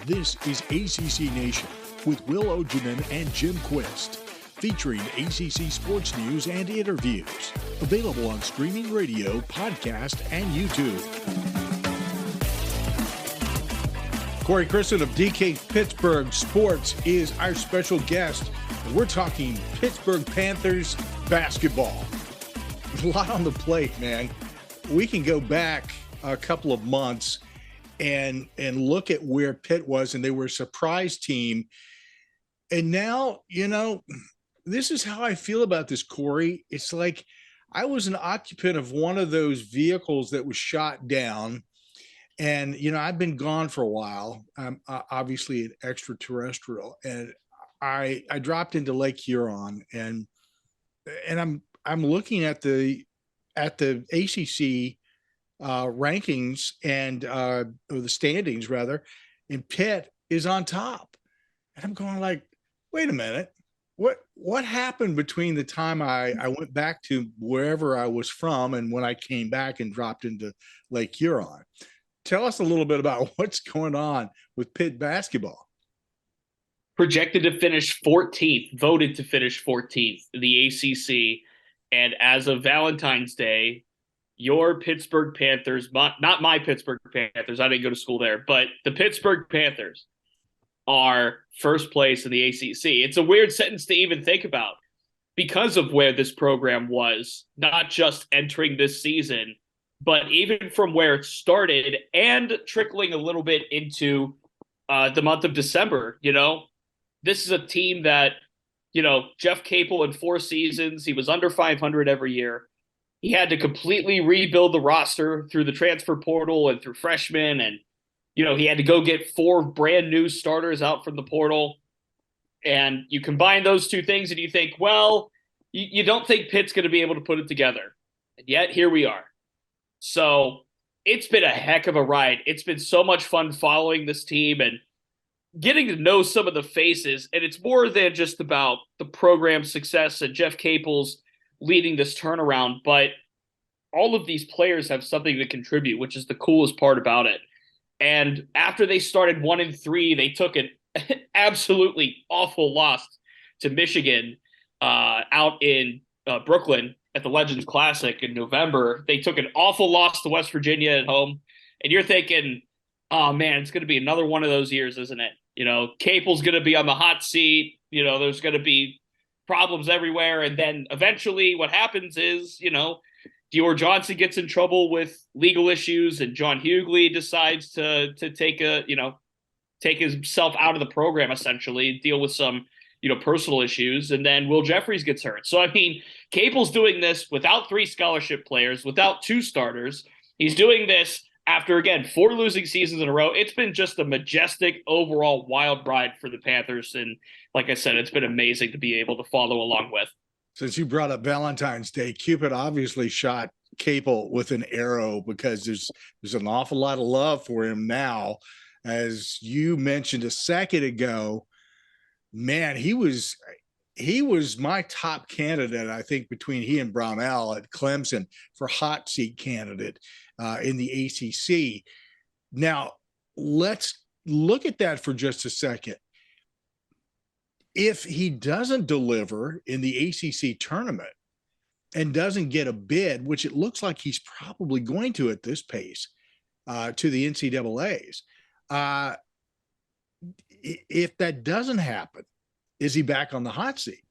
This is ACC Nation with Will Ogerman and Jim Quist, featuring ACC sports news and interviews. Available on streaming radio, podcast, and YouTube. Corey Crisan of DK Pittsburgh Sports is our special guest. And we're talking Pittsburgh Panthers basketball. A lot on the plate, man. We can go back a couple of months and look at where Pitt was, and they were a surprise team. And now, this is how I feel about this, Corey. It's like I was an occupant of one of those vehicles that was shot down. And, I've been gone for a while. I'm obviously an extraterrestrial. And I dropped into Lake Huron, and I'm looking at the ACC rankings and or the standings rather, and Pitt is on top. And I'm going like, wait a minute, what happened between the time I went back to wherever I was from and when I came back and dropped into Lake Huron? Tell us a little bit about what's going on with Pitt basketball. Projected to finish 14th, voted to finish 14th in the ACC. And as of Valentine's Day, your Pittsburgh Panthers, not my Pittsburgh Panthers, I didn't go to school there, but the Pittsburgh Panthers are first place in the ACC. It's a weird sentence to even think about because of where this program was, not just entering this season, but even from where it started and trickling a little bit into the month of December. This is a team that, Jeff Capel in 4 seasons, he was under 500 every year. He had to completely rebuild the roster through the transfer portal and through freshmen. And, he had to go get 4 brand new starters out from the portal. And you combine those two things and you think, well, you don't think Pitt's going to be able to put it together. And yet here we are. So it's been a heck of a ride. It's been so much fun following this team and getting to know some of the faces. And it's more than just about the program's success and Jeff Capel's leading this turnaround, but all of these players have something to contribute, which is the coolest part about it. And after they started 1-3, they took an absolutely awful loss to Michigan out in Brooklyn at the Legends Classic in November. They took an awful loss to West Virginia at home. And you're thinking, oh man, it's going to be another one of those years, isn't it? Capel's going to be on the hot seat. There's going to be problems everywhere. And then eventually what happens is, Dior Johnson gets in trouble with legal issues and John Hughley decides to take himself out of the program, essentially deal with some, personal issues. And then Will Jeffries gets hurt. So, Capel's doing this without 3 scholarship players, without 2 starters. He's doing this after, again, 4 losing seasons in a row. It's been just a majestic overall wild ride for the Panthers. And like I said, it's been amazing to be able to follow along with. Since you brought up Valentine's Day, Cupid obviously shot Capel with an arrow because there's an awful lot of love for him now. As you mentioned a second ago, man, he was my top candidate, I think, between he and Brownell at Clemson for hot seat candidate in the ACC. Now, let's look at that for just a second. If he doesn't deliver in the ACC tournament and doesn't get a bid, which it looks like he's probably going to at this pace, to the NCAAs, if that doesn't happen, is he back on the hot seat?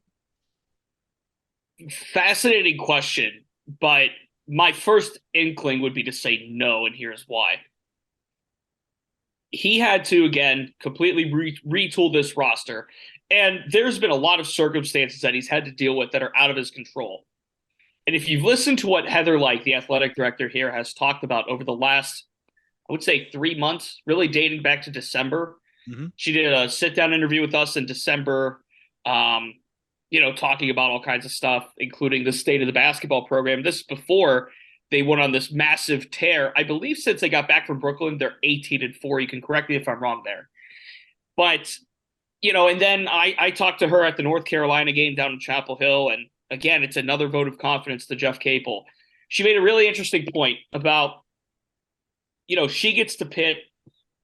Fascinating question, but my first inkling would be to say no, and here's why. He had to, again, completely retool this roster. And there's been a lot of circumstances that he's had to deal with that are out of his control. And if you've listened to what Heather Lyke, the athletic director here, has talked about over the last, I would say 3 months, really dating back to December. Mm-hmm. She did a sit-down interview with us in December, talking about all kinds of stuff, including the state of the basketball program. This is before they went on this massive tear. I believe since they got back from Brooklyn, they're 18-4. You can correct me if I'm wrong there. But and then I talked to her at the North Carolina game down in Chapel Hill. And again, it's another vote of confidence to Jeff Capel. She made a really interesting point about, she gets to Pitt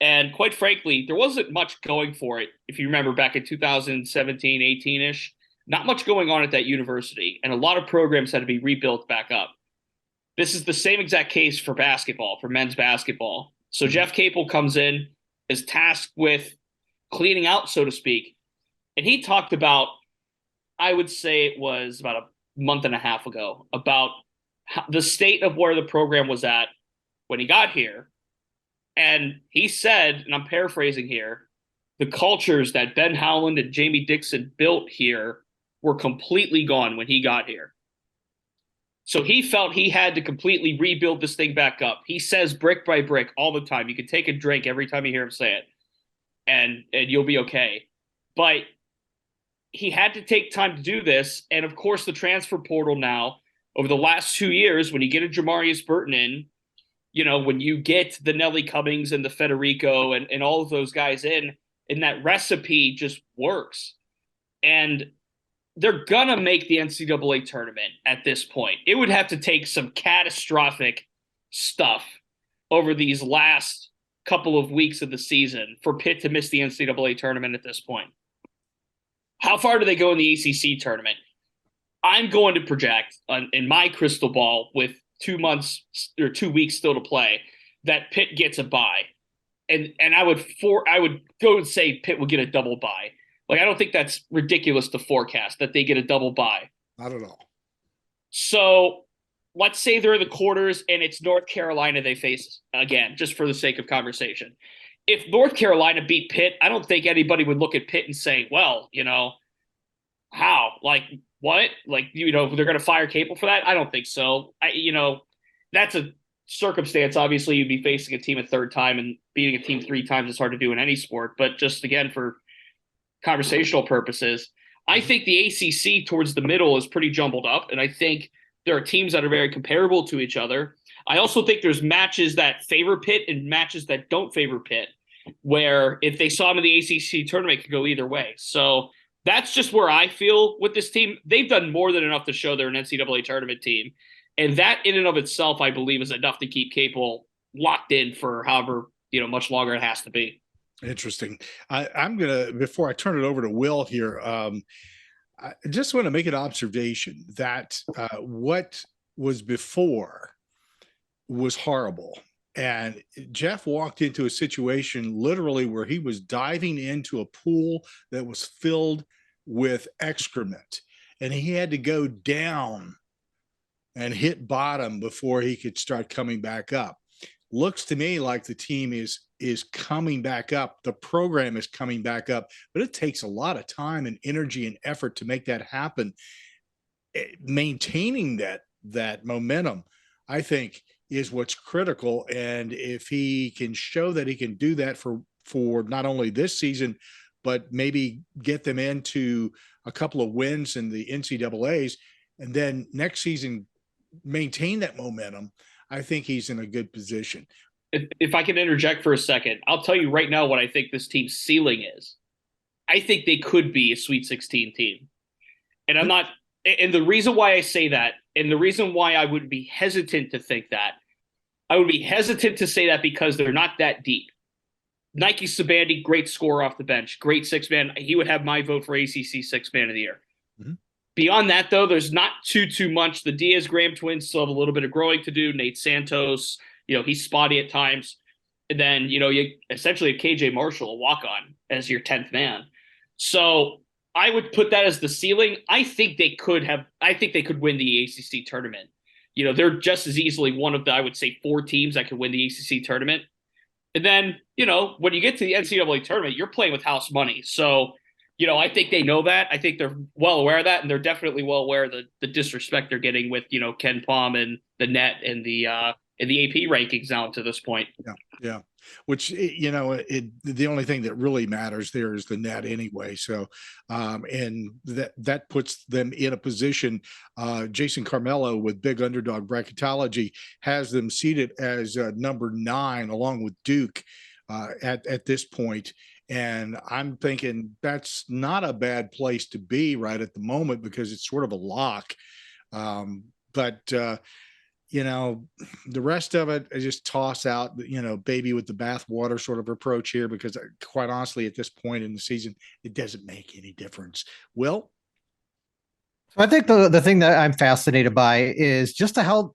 And quite frankly, there wasn't much going for it. If you remember back in 2017, 18-ish, not much going on at that university. And a lot of programs had to be rebuilt back up. This is the same exact case for basketball, for men's basketball. So Jeff Capel comes in, is tasked with cleaning out, so to speak. And he talked about, I would say it was about a month and a half ago, about the state of where the program was at when he got here. And he said, and I'm paraphrasing here, the cultures that Ben Howland and Jamie Dixon built here were completely gone when he got here. So he felt he had to completely rebuild this thing back up. He says brick by brick all the time. You can take a drink every time you hear him say it, and you'll be okay. But he had to take time to do this. And of course, the transfer portal now, over the last 2 years, when you get a Jamarius Burton in, when you get the Nelly Cummings and the Federico and all of those guys in, and that recipe just works. And they're going to make the NCAA tournament at this point. It would have to take some catastrophic stuff over these last couple of weeks of the season for Pitt to miss the NCAA tournament at this point. How far do they go in the ACC tournament? I'm going to project in my crystal ball with 2 months or 2 weeks still to play that Pitt gets a bye. And I would go and say Pitt would get a double bye. Like, I don't think that's ridiculous to forecast that they get a double bye. Not at all. So let's say they're in the quarters and it's North Carolina they face again, just for the sake of conversation. If North Carolina beat Pitt, I don't think anybody would look at Pitt and say, well, how? Like, what? Like, they're going to fire Capel for that? I don't think so. That's a circumstance. Obviously, you'd be facing a team a third time, and beating a team 3 times is hard to do in any sport. But just, again, for conversational purposes, I think the ACC towards the middle is pretty jumbled up, and I think there are teams that are very comparable to each other. I also think there's matches that favor Pitt and matches that don't favor Pitt, where if they saw them in the ACC tournament, it could go either way. So that's just where I feel with this team. They've done more than enough to show they're an NCAA tournament team, and that in and of itself, I believe, is enough to keep Capel locked in for however much longer it has to be. Interesting. I'm going to, before I turn it over to Will here, I just want to make an observation that what was before was horrible. And Jeff walked into a situation literally where he was diving into a pool that was filled with excrement, and he had to go down and hit bottom before he could start coming back up. Looks to me like the team is coming back up. The program is coming back up, but it takes a lot of time and energy and effort to make that happen. Maintaining that momentum, I think, is what's critical. And if he can show that he can do that for not only this season, but maybe get them into a couple of wins in the NCAAs, and then next season maintain that momentum, I think he's in a good position. If I can interject for a second, I'll tell you right now what I think this team's ceiling is. I think they could be a Sweet 16 team. And I'm not, and the reason why I say that, and the reason why I would be hesitant to think that, I would be hesitant to say that because they're not that deep. Nike Sabandi, great scorer off the bench, great six-man. He would have my vote for ACC six-man of the year. Mm-hmm. Beyond that, though, there's not too much. The Diaz-Graham twins still have a little bit of growing to do. Nate Santos, he's spotty at times. And then, you essentially have KJ Marshall, a walk-on, as your 10th man. So I would put that as the ceiling. I think they could win the ACC tournament. They're just as easily one of the, I would say, 4 teams that could win the ACC tournament. And then, when you get to the NCAA tournament, you're playing with house money. So, I think they know that. I think they're well aware of that, and they're definitely well aware of the disrespect they're getting with, Ken Pom and the net and the AP rankings now to this point. Yeah. Which, the only thing that really matters there is the net anyway. So, and that puts them in a position. Jason Carmelo with Big Underdog Bracketology has them seated as number 9 along with Duke at this point. And I'm thinking that's not a bad place to be right at the moment because it's sort of a lock. But the rest of it, I just toss out, baby with the bathwater sort of approach here, because quite honestly, at this point in the season, it doesn't make any difference. Will? So I think the thing that I'm fascinated by is just how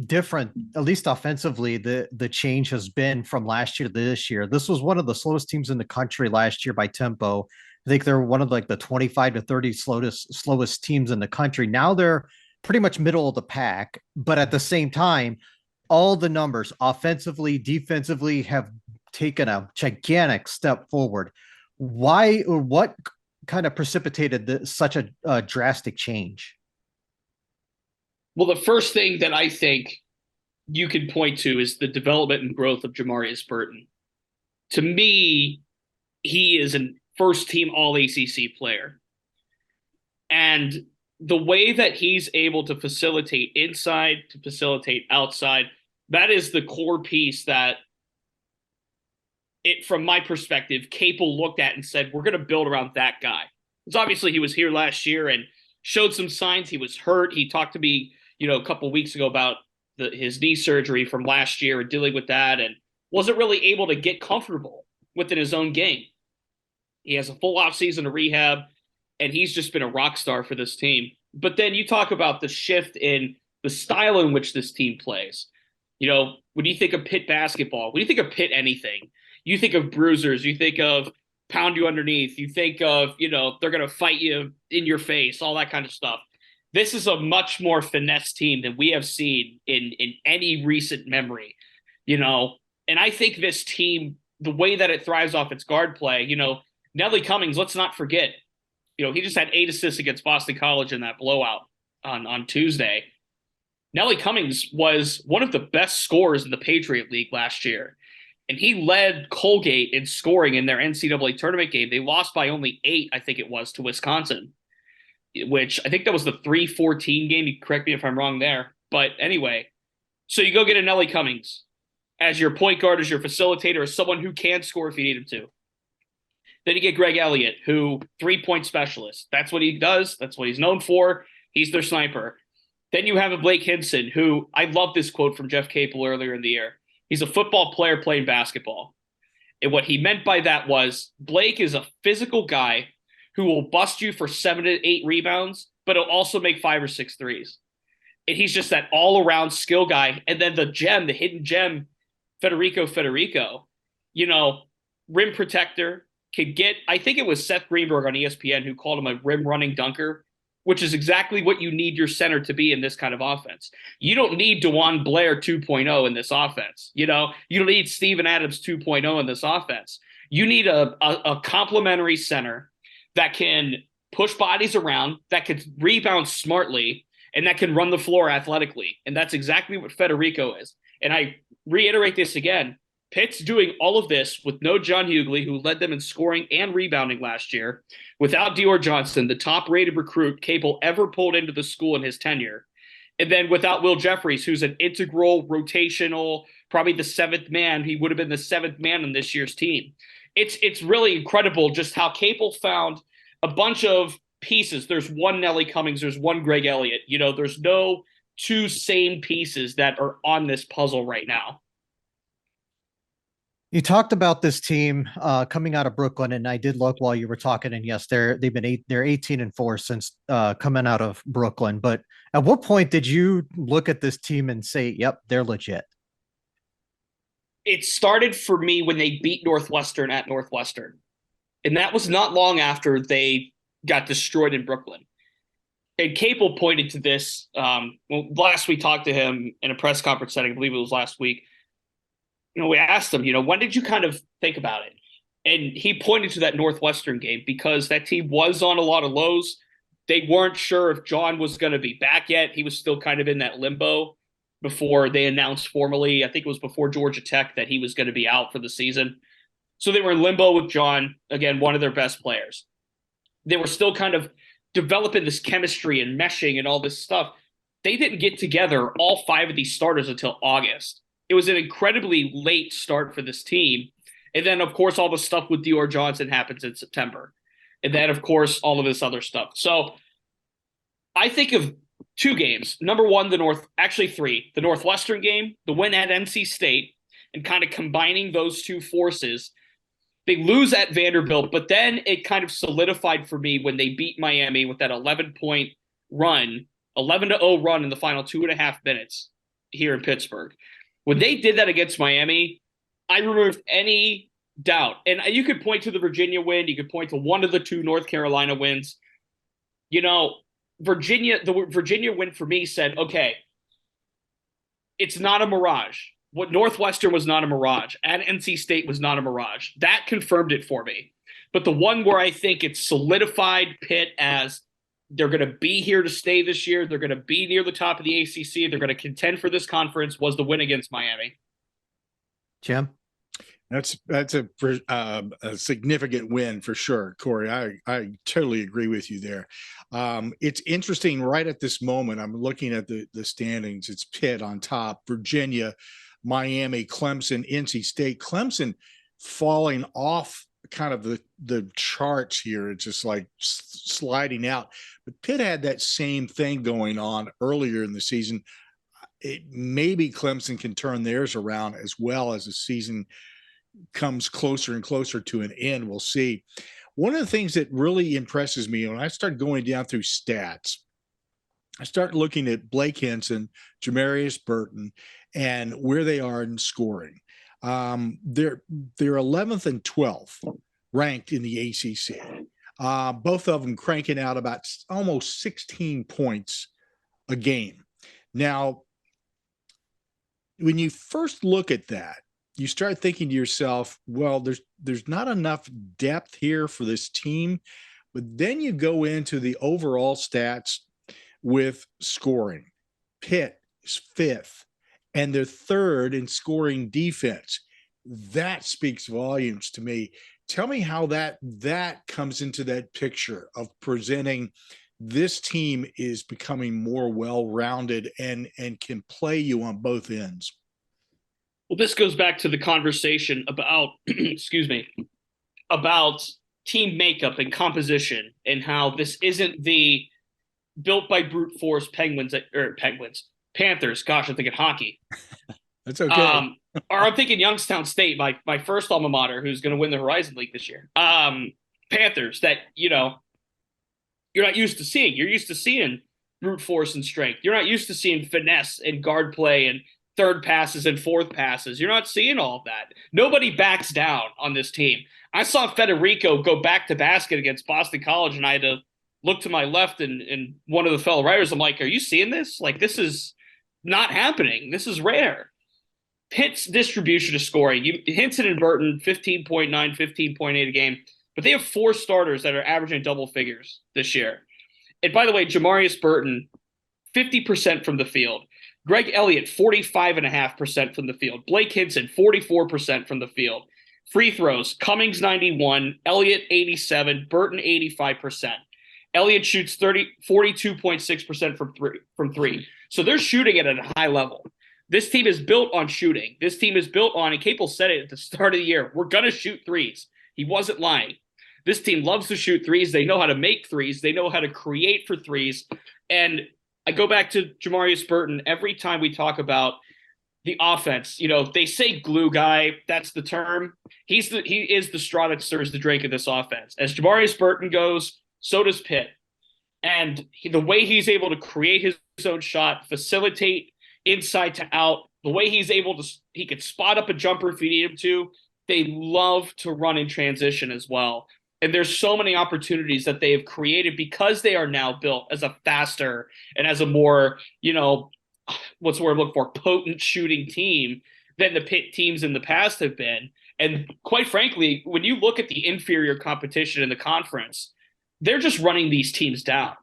different, at least offensively, the change has been from last year to this year. This was one of the slowest teams in the country last year by tempo. I think they're one of like the 25 to 30 slowest teams in the country. Now they're pretty much middle of the pack, but at the same time, all the numbers offensively, defensively have taken a gigantic step forward. Why or what kind of precipitated such a drastic change? Well, the first thing that I think you can point to is the development and growth of Jamarius Burton. To me, he is a first team All ACC player. And the way that he's able to facilitate inside, to facilitate outside, that is the core piece that from my perspective, Capel looked at and said, we're going to build around that guy. Because obviously he was here last year and showed some signs. He was hurt. He talked to me, a couple of weeks ago about his knee surgery from last year and dealing with that, and wasn't really able to get comfortable within his own game. He has a full offseason of rehab, and he's just been a rock star for this team. But then you talk about the shift in the style in which this team plays. When you think of Pitt basketball, when you think of Pitt anything, you think of bruisers, you think of pound you underneath, you think of, they're going to fight you in your face, all that kind of stuff. This is a much more finesse team than we have seen in any recent memory, and I think this team, the way that it thrives off its guard play, Nelly Cummings, let's not forget, he just had 8 assists against Boston College in that blowout on Tuesday. Nelly Cummings was one of the best scorers in the Patriot League last year. And he led Colgate in scoring in their NCAA tournament game. They lost by only 8, I think it was, to Wisconsin, which I think that was the 3-14 game. You correct me if I'm wrong there. But anyway, so you go get a Nelly Cummings as your point guard, as your facilitator, as someone who can score if you need him to. Then you get Greg Elliott, who 3-point specialist. That's what he does. That's what he's known for. He's their sniper. Then you have a Blake Hinson, who I love this quote from Jeff Capel earlier in the year. He's a football player playing basketball. And what he meant by that was Blake is a physical guy who will bust you for 7 to 8 rebounds, but he'll also make 5 or 6 threes. And he's just that all-around skill guy. And then the hidden gem, Federico, rim protector, could get, I think it was Seth Greenberg on ESPN who called him a rim running dunker, which is exactly what you need your center to be in this kind of offense. You don't need DeJuan Blair 2.0 in this offense. You don't need Steven Adams 2.0 in this offense. You need a complementary center that can push bodies around, that can rebound smartly, and that can run the floor athletically. And that's exactly what Federico is. And I reiterate this again. Pitt's doing all of this with no John Hughley, who led them in scoring and rebounding last year, without Dior Johnson, the top-rated recruit Capel ever pulled into the school in his tenure, and then without Will Jeffries, who's an integral, rotational, probably the 7th man. He would have been the 7th man on this year's team. It's really incredible just how Capel found a bunch of pieces. There's one Nelly Cummings, there's one Greg Elliott. There's no 2 same pieces that are on this puzzle right now. You talked about this team coming out of Brooklyn, and I did look while you were talking. And yes, they're 18-4 since coming out of Brooklyn. But at what point did you look at this team and say, "Yep, they're legit"? It started for me when they beat Northwestern at Northwestern, and that was not long after they got destroyed in Brooklyn. And Capel pointed to this. Last we talked to him in a press conference setting, I believe it was last week. We asked him, when did you kind of think about it? And he pointed to that Northwestern game because that team was on a lot of lows. They weren't sure if John was going to be back yet. He was still kind of in that limbo before they announced formally. I think it was before Georgia Tech that he was going to be out for the season. So they were in limbo with John, again, one of their best players. They were still kind of developing this chemistry and meshing and all this stuff. They didn't get together, all 5 of these starters, until August. It was an incredibly late start for this team. And then, of course, all the stuff with Dior Johnson happens in September. And then, of course, all of this other stuff. So I think of two games. Number one, three. The Northwestern game, the win at NC State, and kind of combining those two forces. They lose at Vanderbilt, but then it kind of solidified for me when they beat Miami with that 11-point run, 11-0 run in the final 2.5 minutes here in Pittsburgh. When they did that against Miami, I removed any doubt. And you could point to the Virginia win. You could point to one of the two North Carolina wins. You know, the Virginia win for me said, okay, it's not a mirage. What Northwestern was not a mirage, and NC State was not a mirage. That confirmed it for me. But the one where I think it solidified Pitt as they're going to be here to stay this year, they're going to be near the top of the ACC, they're going to contend for this conference, was the win against Miami. Jim? That's a significant win for sure, Corey. I totally agree with you there. It's interesting right at this moment. I'm looking at the standings. It's Pitt on top, Virginia, Miami, Clemson, NC State. Clemson falling off kind of the charts here. It's just like sliding out. But Pitt had that same thing going on earlier in the season. Maybe Clemson can turn theirs around as well as the season comes closer and closer to an end. We'll see. One of the things that really impresses me when I start going down through stats, I start looking at Blake Hinson, Jamarius Burton, and where they are in scoring. They're 11th and 12th ranked in the ACC. Both of them cranking out about almost 16 points a game. Now, when you first look at that, you start thinking to yourself, well, there's not enough depth here for this team. But then you go into the overall stats with scoring. Pitt is 5th, and they're 3rd in scoring defense. That speaks volumes to me. Tell me how that comes into that picture of presenting this team is becoming more well-rounded and can play you on both ends. Well, this goes back to the conversation about, about team makeup and composition, and how this isn't the built by brute force Panthers. Gosh, I'm thinking hockey. That's okay. Or I'm thinking Youngstown State, my first alma mater, who's going to win the Horizon League this year. Panthers that, you're not used to seeing. You're used to seeing brute force and strength. You're not used to seeing finesse and guard play and third passes and fourth passes. You're not seeing all of that. Nobody backs down on this team. I saw Federico go back to basket against Boston College, and I had to look to my left and one of the fellow writers. I'm like, are you seeing this? Like, this is not happening. This is rare. Pitt's distribution of scoring, Hinton and Burton, 15.9, 15.8 a game, but they have 4 starters that are averaging double figures this year. And by the way, Jamarius Burton, 50% from the field. Greg Elliott, 45.5% from the field. Blake Hinson, 44% from the field. Free throws, Cummings 91, Elliott 87, Burton 85%. Elliott shoots 42.6% from three. So they're shooting it at a high level. This team is built on shooting. This team is built on, and Capel said it at the start of the year, we're going to shoot threes. He wasn't lying. This team loves to shoot threes. They know how to make threes. They know how to create for threes. And I go back to Jamarius Burton. Every time we talk about the offense, they say glue guy. That's the term. He is the straw that stirs the drink of this offense. As Jamarius Burton goes, so does Pitt. And the way he's able to create his own shot, facilitate inside to out, the way he could spot up a jumper if you need him to. They love to run in transition as well. And there's so many opportunities that they have created because they are now built as a faster and as a more, what's the word I'm looking for, potent shooting team than the Pitt teams in the past have been. And quite frankly, when you look at the inferior competition in the conference, they're just running these teams down.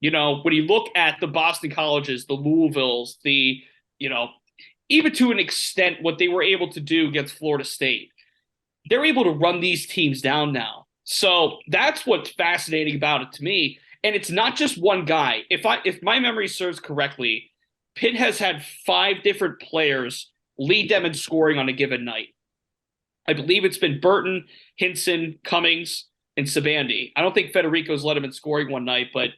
When you look at the Boston Colleges, the Louisvilles, even to an extent what they were able to do against Florida State, they're able to run these teams down now. So that's what's fascinating about it to me. And it's not just one guy. If my memory serves correctly, Pitt has had 5 different players lead them in scoring on a given night. I believe it's been Burton, Hinson, Cummings, and Sabandi. I don't think Federico's led him in scoring one night, but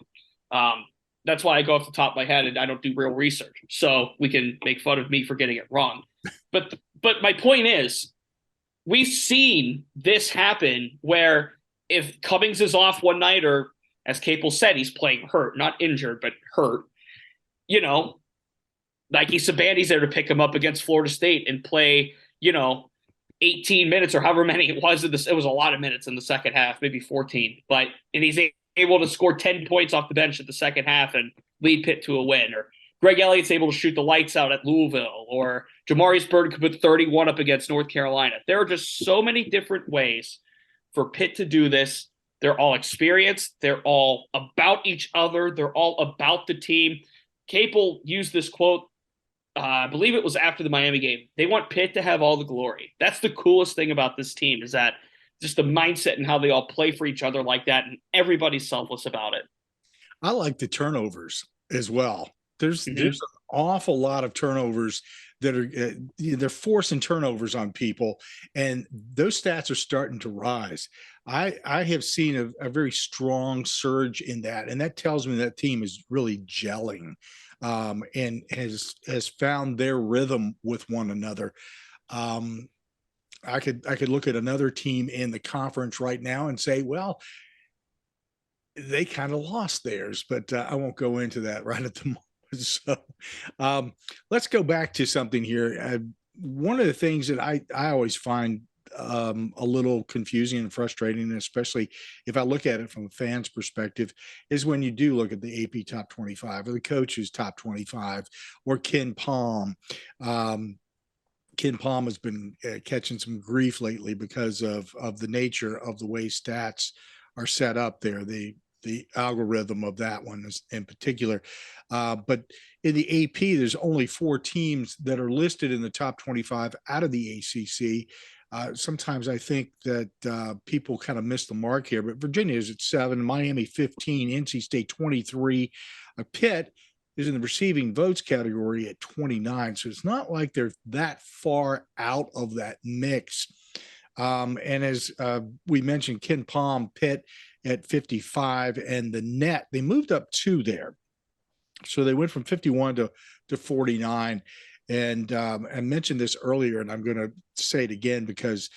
That's why I go off the top of my head and I don't do real research. So we can make fun of me for getting it wrong. But my point is, we've seen this happen where if Cummings is off one night, or as Capel said, he's playing hurt, not injured, but hurt, you know, Nike Sabandi's there to pick him up against Florida State and play, 18 minutes or however many it was. It was a lot of minutes in the second half, maybe 14. And he's able to score 10 points off the bench at the second half and lead Pitt to a win. Or Greg Elliott's able to shoot the lights out at Louisville. Or Jamarius Bird could put 31 up against North Carolina. There are just so many different ways for Pitt to do this. They're all experienced. They're all about each other. They're all about the team. Capel used this quote, I believe it was after the Miami game. They want Pitt to have all the glory. That's the coolest thing about this team, is that just the mindset and how they all play for each other like that, and everybody's selfless about it. I like the turnovers as well. There's an awful lot of turnovers that are they're forcing turnovers on people, and those stats are starting to rise. I have seen a very strong surge in that, and that tells me that team is really gelling, and has found their rhythm with one another. I could look at another team in the conference right now and say, well, they kind of lost theirs, but I won't go into that right at the moment. So let's go back to something here. One of the things that I always find a little confusing and frustrating, especially if I look at it from a fan's perspective, is when you do look at the AP top 25 or the coaches top 25 or Ken Palm. Ken Palm has been catching some grief lately because of the nature of the way stats are set up there. The algorithm of that one is in particular. But in the AP, there's only 4 teams that are listed in the top 25 out of the ACC. Sometimes I think that people kind of miss the mark here, but Virginia is at 7, Miami 15, NC State 23, Pitt is in the receiving votes category at 29. So it's not like they're that far out of that mix. And as we mentioned, Ken Palm, Pitt at 55, and the net, they moved up 2 there. So they went from 51 to 49. And I mentioned this earlier, and I'm going to say it again because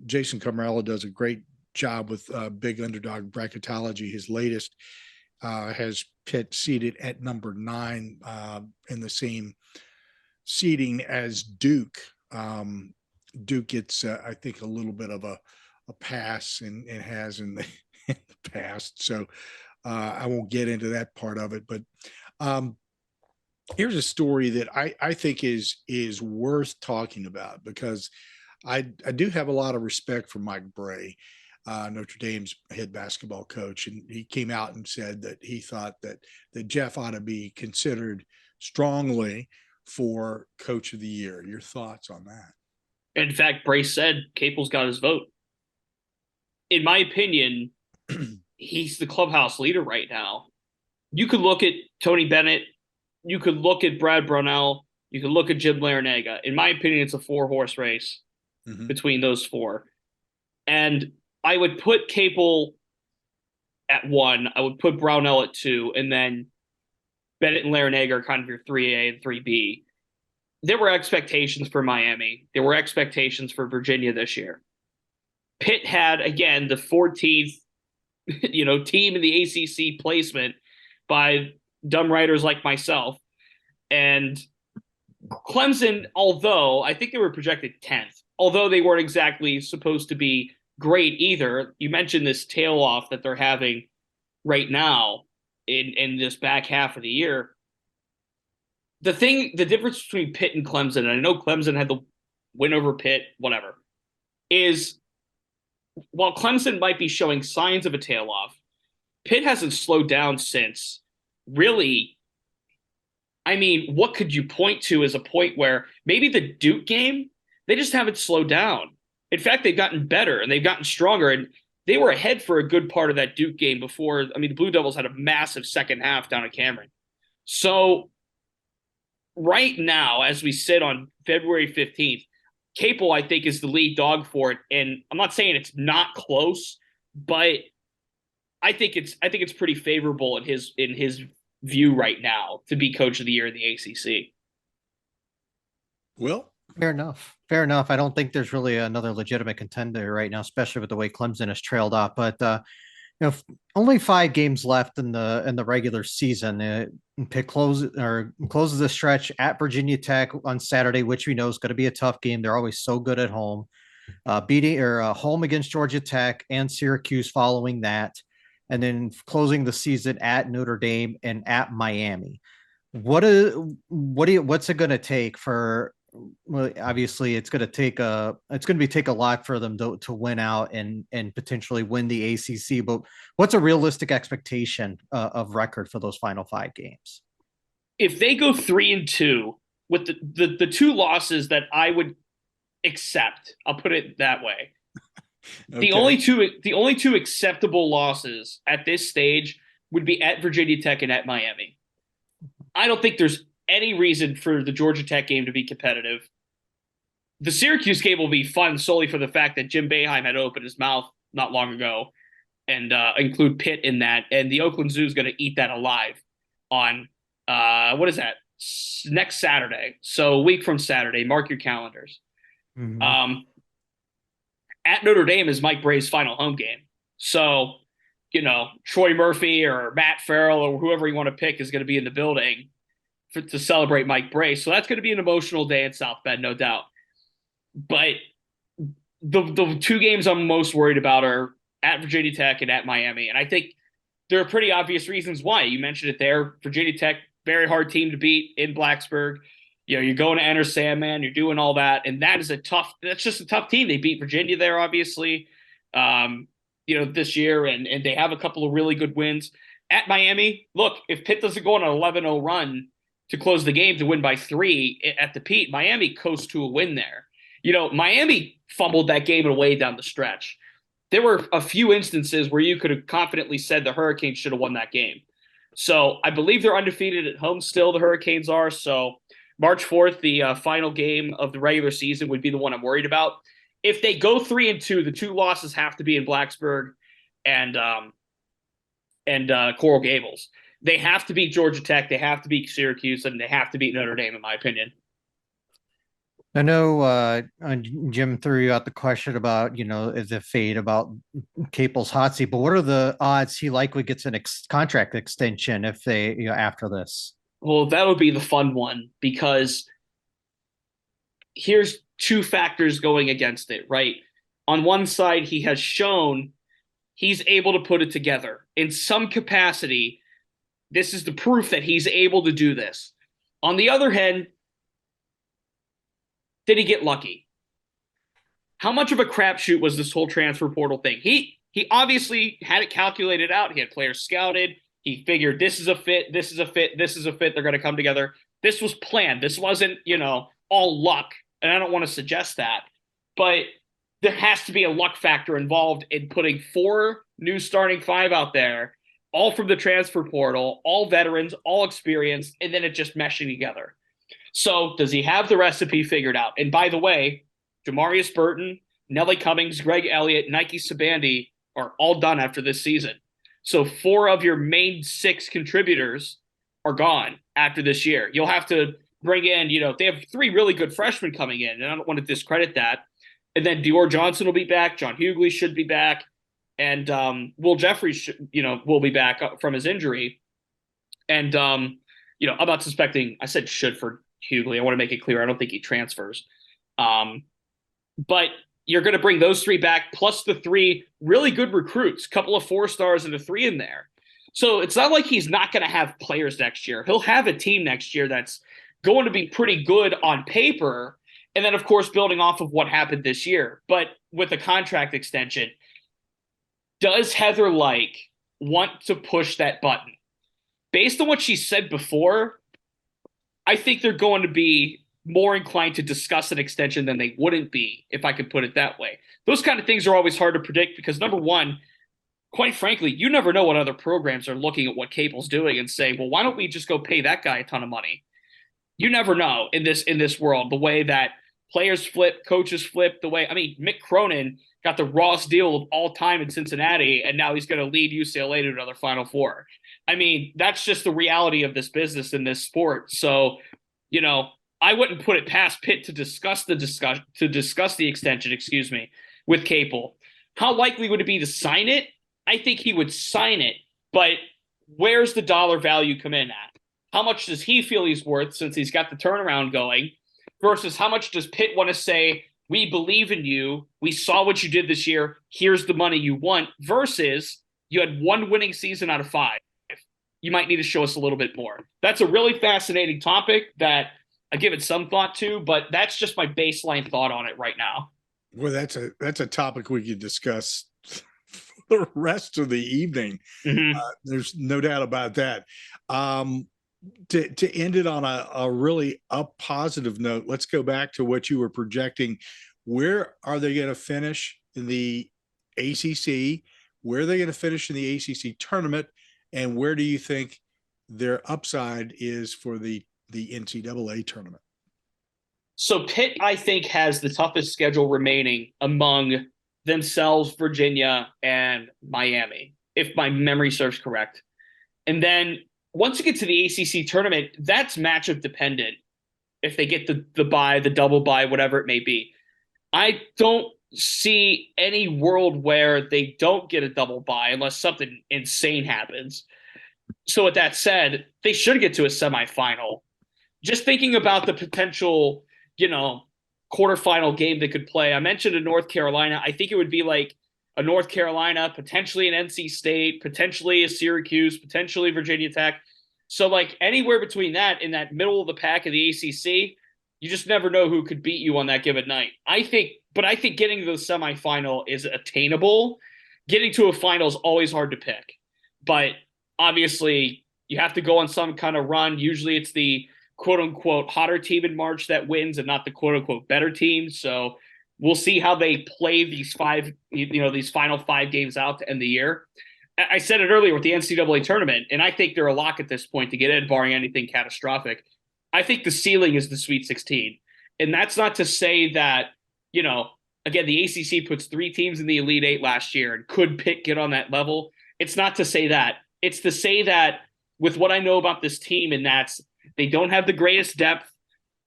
Jason Camarella does a great job with Big Underdog Bracketology. His latest has Pitt seated at number 9 in the same seating as Duke. Duke gets, I think, a little bit of a pass and has in the past. So I won't get into that part of it. But here's a story that I think is worth talking about, because I do have a lot of respect for Mike Bray, Notre Dame's head basketball coach, and he came out and said that he thought that Jeff ought to be considered strongly for Coach of the Year. Your thoughts on that? In fact, Bray said Capel's got his vote. In my opinion, he's the clubhouse leader right now. You could look at Tony Bennett. You could look at Brad Brownell. You could look at Jim Larinaga. In my opinion, it's a 4-horse race between those 4. And I would put Capel at 1. I would put Brownell at 2. And then Bennett and Larinaga are kind of your 3A and 3B. There were expectations for Miami. There were expectations for Virginia this year. Pitt had, again, the 14th team in the ACC placement by dumb writers like myself. And Clemson, although I think they were projected 10th, although they weren't exactly supposed to be great either. You mentioned this tail off that they're having right now in this back half of the year. The difference between Pitt and Clemson, and I know Clemson had the win over Pitt, whatever, is while Clemson might be showing signs of a tail off, Pitt hasn't slowed down since. Really, I mean, what could you point to as a point where maybe the Duke game, they just haven't slowed down. In fact, they've gotten better and they've gotten stronger, and they were ahead for a good part of that Duke game before. I mean, the Blue Devils had a massive second half down at Cameron. So right now, as we sit on February 15th, Capel, I think, is the lead dog for it. And I'm not saying it's not close, but I think it's pretty favorable in his view right now to be coach of the year in the ACC. Well, fair enough. Fair enough. I don't think there's really another legitimate contender right now, especially with the way Clemson has trailed off. But only 5 games left in the regular season. Pitt closes the stretch at Virginia Tech on Saturday, which we know is going to be a tough game. They're always so good at home. Beating or home against Georgia Tech and Syracuse following that, and then closing the season at Notre Dame and at Miami. What's it going to take for? Well, obviously, it's going to take a lot for them to win out and potentially win the ACC. But what's a realistic expectation of record for those final 5 games? If they go 3-2 with the 2 losses that I would accept, I'll put it that way. Okay. The only two acceptable losses at this stage would be at Virginia Tech and at Miami. I don't think there's any reason for the Georgia Tech game to be competitive. The Syracuse game will be fun solely for the fact that Jim Boeheim had to open his mouth not long ago and include Pitt in that. And the Oakland Zoo is going to eat that alive on, what is that? Next Saturday. So a week from Saturday. Mark your calendars. Mm-hmm. At Notre Dame is Mike Bray's final home game. So, Troy Murphy or Matt Farrell or whoever you want to pick is going to be in the building to celebrate Mike Bray. So that's going to be an emotional day at South Bend, no doubt. But the 2 games I'm most worried about are at Virginia Tech and at Miami. And I think there are pretty obvious reasons why. You mentioned it there. Virginia Tech, very hard team to beat in Blacksburg. You're going to enter Sandman, you're doing all that. And that's just a tough team. They beat Virginia there, obviously, this year. And they have a couple of really good wins. At Miami, look, if Pitt doesn't go on an 11-0 run to close the game to win by 3 at the Pete, Miami coasts to a win there. Miami fumbled that game away down the stretch. There were a few instances where you could have confidently said the Hurricanes should have won that game. So I believe they're undefeated at home still, the Hurricanes are. So March 4th, the final game of the regular season would be the one I'm worried about. If they go 3-2, the 2 losses have to be in Blacksburg and Coral Gables. They have to beat Georgia Tech, they have to beat Syracuse, and they have to beat Notre Dame, in my opinion. I know Jim threw out the question about, is it fate about Capel's hot seat, but what are the odds he likely gets an contract extension if they, after this? Well, that would be the fun one, because here's 2 factors going against it, right? On one side, he has shown he's able to put it together in some capacity. This is the proof that he's able to do this. On the other hand, did he get lucky? How much of a crapshoot was this whole transfer portal thing? He obviously had it calculated out. He had players scouted. He figured this is a fit, this is a fit, this is a fit. They're going to come together. This was planned. This wasn't, all luck. And I don't want to suggest that. But there has to be a luck factor involved in putting 4 new starting 5 out there, all from the transfer portal, all veterans, all experienced, and then it just meshing together. So does he have the recipe figured out? And by the way, Jamarius Burton, Nelly Cummings, Greg Elliott, Nike Sabandi are all done after this season. So 4 of your main 6 contributors are gone after this year. You'll have to bring in, they have 3 really good freshmen coming in, and I don't want to discredit that. And then Dior Johnson will be back. John Hughley should be back. And Will Jeffries, will be back from his injury. And, I'm not suspecting, I said should for Hughley. I want to make it clear. I don't think he transfers. But you're going to bring those 3 back, plus the 3 really good recruits, couple of 4 stars and a 3 in there. So it's not like he's not going to have players next year. He'll have a team next year that's going to be pretty good on paper. And then, of course, building off of what happened this year. But with a contract extension, does Heather want to push that button? Based on what she said before, I think they're going to be more inclined to discuss an extension than they wouldn't be, if I could put it that way. Those kind of things are always hard to predict because, number one, quite frankly, you never know what other programs are looking at what Capel's doing and say, well, why don't we just go pay that guy a ton of money? You never know in this world, the way that players flip, coaches flip, Mick Cronin got the rawest deal of all time in Cincinnati, and now he's going to lead UCLA to another Final Four. I mean, that's just the reality of this business and this sport. So, I wouldn't put it past Pitt to discuss the extension, with Capel. How likely would it be to sign it? I think he would sign it, but where's the dollar value come in at? How much does he feel he's worth since he's got the turnaround going versus how much does Pitt want to say, we believe in you, we saw what you did this year, here's the money you want, versus you had one winning season out of 5. You might need to show us a little bit more. That's a really fascinating topic that I give it some thought to, but that's just my baseline thought on it right now. Well, that's a topic we could discuss for the rest of the evening. Mm-hmm. There's no doubt about that. To end it on a really positive note, let's go back to what you were projecting. Where are they going to finish in the ACC? Where are they going to finish in the ACC tournament? And where do you think their upside is for the NCAA tournament? So Pitt, I think, has the toughest schedule remaining among themselves, Virginia, and Miami, if my memory serves correct. And then once you get to the ACC tournament, that's matchup dependent. If they get the bye, the double bye, whatever it may be. I don't see any world where they don't get a double bye unless something insane happens. So with that said, they should get to a semifinal. Just thinking about the potential, quarterfinal game they could play. I mentioned a North Carolina. I think it would be like a North Carolina, potentially an NC State, potentially a Syracuse, potentially Virginia Tech. So like anywhere between that and that middle of the pack of the ACC, you just never know who could beat you on that given night. I think getting to the semifinal is attainable. Getting to a final is always hard to pick. But obviously you have to go on some kind of run. Usually it's the quote unquote hotter team in March that wins and not the quote unquote better team. So we'll see how they play these final 5 games out to end the year. I said it earlier with the NCAA tournament, and I think they're a lock at this point to get in, barring anything catastrophic. I think the ceiling is the Sweet 16. And that's not to say that, again, the ACC puts 3 teams in the Elite 8 last year, and could Pitt get on that level? It's not to say that. It's to say that with what I know about this team, and that's they don't have the greatest depth.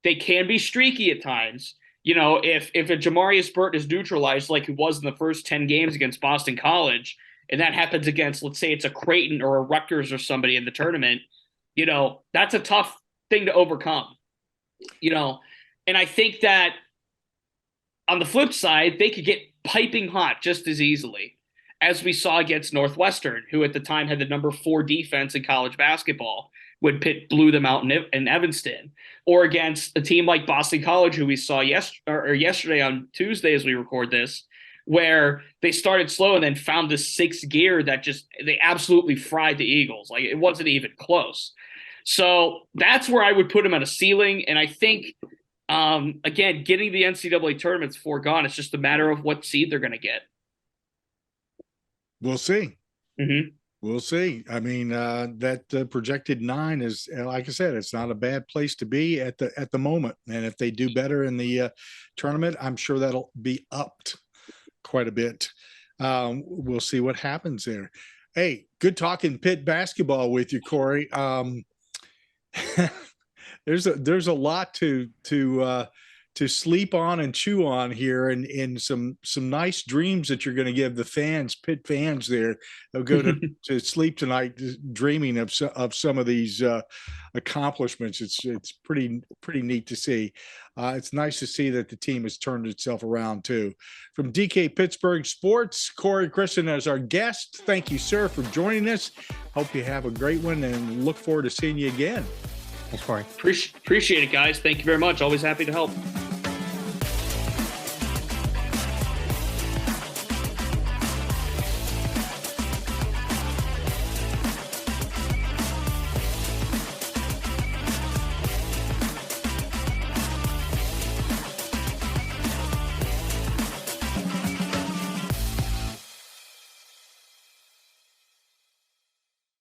They can be streaky at times. If a Jamarius Burton is neutralized like he was in the first 10 games against Boston College, and that happens against, let's say it's a Creighton or a Rutgers or somebody in the tournament, that's a tough thing to overcome. And I think that on the flip side, they could get piping hot just as easily as we saw against Northwestern, who at the time had the number 4 defense in college basketball when Pitt blew them out in Evanston, or against a team like Boston College, who we saw yesterday on Tuesday as we record this, where they started slow and then found this 6th gear that they absolutely fried the Eagles. Like, it wasn't even close. So that's where I would put them at a ceiling. And I think, again, getting the NCAA tournament's foregone. It's just a matter of what seed they're going to get. We'll see. Mm-hmm. We'll see. I mean, that projected 9 is, like I said, it's not a bad place to be at the moment. And if they do better in the tournament, I'm sure that'll be upped quite a bit. We'll see what happens there. Hey, good talking Pitt basketball with you, Corey. There's a lot to sleep on and chew on here, and some nice dreams that you're going to give the fans, Pitt fans there. They'll go to sleep tonight dreaming of some of these accomplishments. It's pretty neat to see. It's nice to see that the team has turned itself around too. From DK Pittsburgh Sports, Corey Crisan as our guest. Thank you, sir, for joining us. Hope you have a great one and look forward to seeing you again. Thanks, Corey. Appreciate it, guys. Thank you very much. Always happy to help.